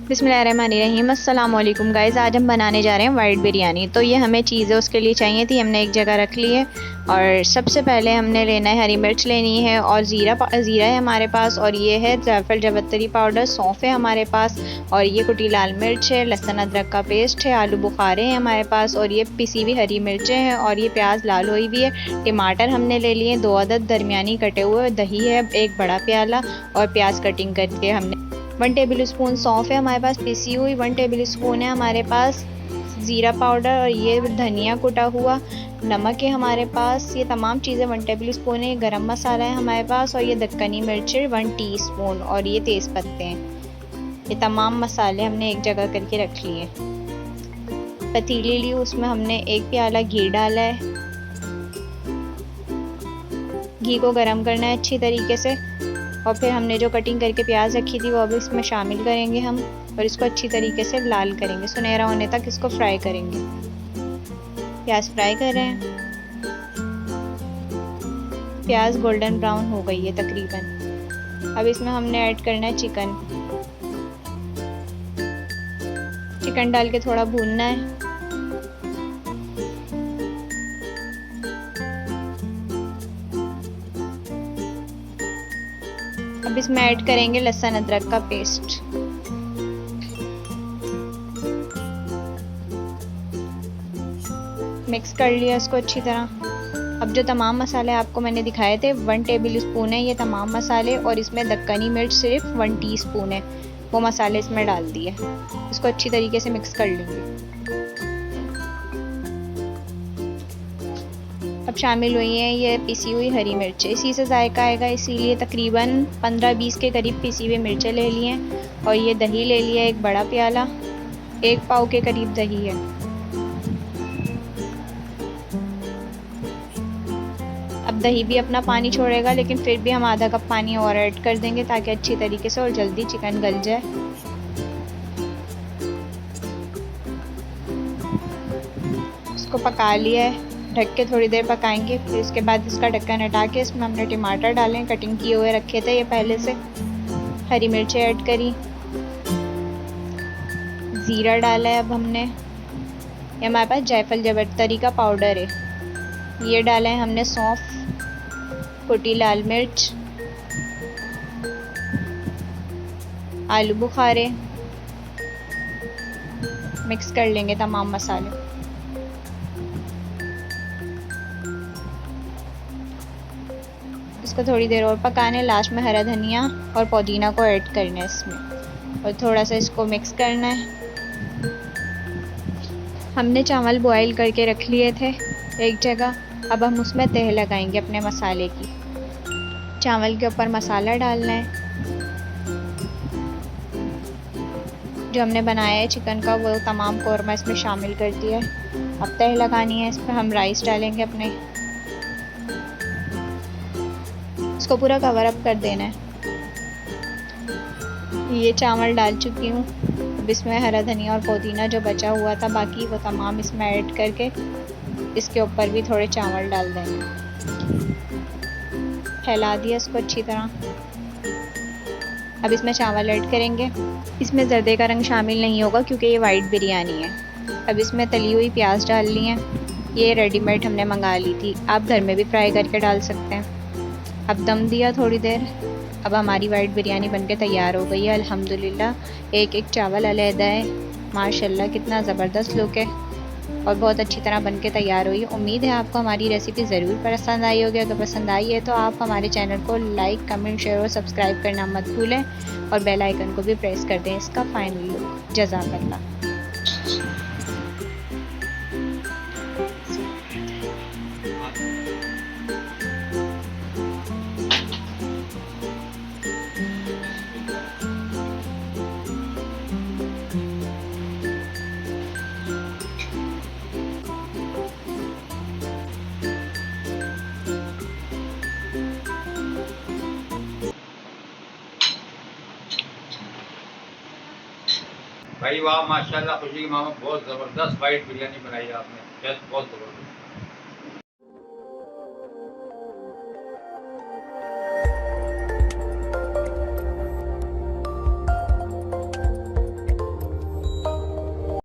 बिस्मिल्लाहिर्रहमानिर्रहीम। अस्सलाम वालेकुम गाइज़, आज हम बनाने जा रहे हैं वाइट बिरयानी। तो ये हमें चीज़ें उसके लिए चाहिए थी, हमने एक जगह रख ली है। और सबसे पहले हमने लेना है हरी मिर्च लेनी है, और ज़ीरा है हमारे पास, और ये है जायफल जावित्री पाउडर, सौंफ है हमारे पास, और ये कुटी लाल मिर्च है, लहसुन अदरक का पेस्ट है, आलू बुखारे हैं हमारे पास, और ये पिसी हुई हरी मिर्चें हैं, और ये प्याज लाल हुई हुई है। टमाटर हमने ले लिए 2 अदद दरमियानी कटे हुए, दही है 1 बड़ा प्याला, और प्याज कटिंग करके हमने 1 टेबल स्पून सौंफ है हमारे पास पिसी हुई, 1 टेबल स्पून है हमारे पास ज़ीरा पाउडर, और ये धनिया कुटा हुआ, नमक है हमारे पास। ये तमाम चीज़ें 1 टेबल स्पून है। गरम मसाला है हमारे पास, और ये दक्कनी मिर्च 1 टीस्पून, और ये तेज़ पत्ते हैं। ये तमाम मसाले हमने एक जगह करके रख लिए। पतीली ली, उसमें हमने 1 प्याला घी डाला है। घी को गरम करना है अच्छी तरीके से, और फिर हमने जो कटिंग करके प्याज रखी थी वो अब इसमें शामिल करेंगे हम, और इसको अच्छी तरीके से लाल करेंगे, सुनहरा होने तक इसको फ्राई करेंगे। प्याज फ्राई कर रहे हैं, प्याज गोल्डन ब्राउन हो गई है तकरीबन। अब इसमें हमने ऐड करना है चिकन डाल के थोड़ा भूनना है। अब इसमें ऐड करेंगे लहसुन अदरक का पेस्ट। मिक्स कर लिया इसको अच्छी तरह। अब जो तमाम मसाले आपको मैंने दिखाए थे 1 टेबल स्पून है ये तमाम मसाले, और इसमें दक्कनी मिर्च सिर्फ 1 टीस्पून है, वो मसाले इसमें डाल दिए। इसको अच्छी तरीके से मिक्स कर लेंगे। अब शामिल हुई है ये पिसी हुई हरी मिर्चें, इसी से जायका आएगा, इसीलिए तकरीबन 15-20 के करीब पिसी हुई मिर्चें ले ली हैं। और ये दही ले लिया 1 बड़ा प्याला, 1 पाव के करीब दही है। अब दही भी अपना पानी छोड़ेगा, लेकिन फिर भी हम आधा कप पानी और ऐड कर देंगे ताकि अच्छी तरीके से और जल्दी चिकन गल जाए। इसको पका लिया है, ढक के थोड़ी देर पकाएंगे। फिर उसके बाद इसका ढक्कन हटा के इसमें हमने टमाटर डालें, कटिंग किए हुए रखे थे ये पहले से। हरी मिर्चें ऐड करी, ज़ीरा डाला है अब हमने। ये हमारे पास जायफल जावित्री का पाउडर है, ये डाला है हमने। सौंफ, कुटी लाल मिर्च, आलू बुखारे। मिक्स कर लेंगे तमाम मसाले। इसको थोड़ी देर और पकाने, लास्ट में हरा धनिया और पुदीना को ऐड करना है इसमें, और थोड़ा सा इसको मिक्स करना है। हमने चावल बॉईल करके रख लिए थे एक जगह। अब हम उसमें तह लगाएंगे अपने मसाले की। चावल के ऊपर मसाला डालना है जो हमने बनाया है चिकन का, वो तमाम कौरमा इसमें शामिल कर दिया है। अब तह लगानी है, इस पर हम राइस डालेंगे अपने, इसको पूरा कवर अप कर देना है। ये चावल डाल चुकी हूँ। अब इसमें हरा धनिया और पुदीना जो बचा हुआ था बाकी, वो तमाम इसमें ऐड करके इसके ऊपर भी थोड़े चावल डाल देंगे। फैला दिया इसको अच्छी तरह। अब इसमें चावल ऐड करेंगे। इसमें जर्दे का रंग शामिल नहीं होगा क्योंकि ये वाइट बिरयानी है। अब इसमें तली हुई प्याज डाल ली है, ये रेडीमेड हमने मंगा ली थी, आप घर में भी फ्राई करके डाल सकते हैं। अब दम दिया थोड़ी देर। अब हमारी वाइट बिरयानी बनके तैयार हो गई है अल्हम्दुलिल्लाह। एक एक चावल अलहदा है, माशाल्लाह कितना ज़बरदस्त लुक है, और बहुत अच्छी तरह बनके तैयार हुई है। उम्मीद है आपको हमारी रेसिपी ज़रूर पसंद आई होगी। अगर पसंद आई है तो आप हमारे चैनल को लाइक, कमेंट, शेयर और सब्सक्राइब करना मत भूलें, और बेल आइकन को भी प्रेस कर दें। इसका फाइनल लुक। जज़ाकल्लाह। भाई वाह, माशाल्लाह, खुशी की मामा, बहुत ज़बरदस्त वाइट बिरयानी बनाई है आपने, टेस्ट बहुत ज़बरदस्त।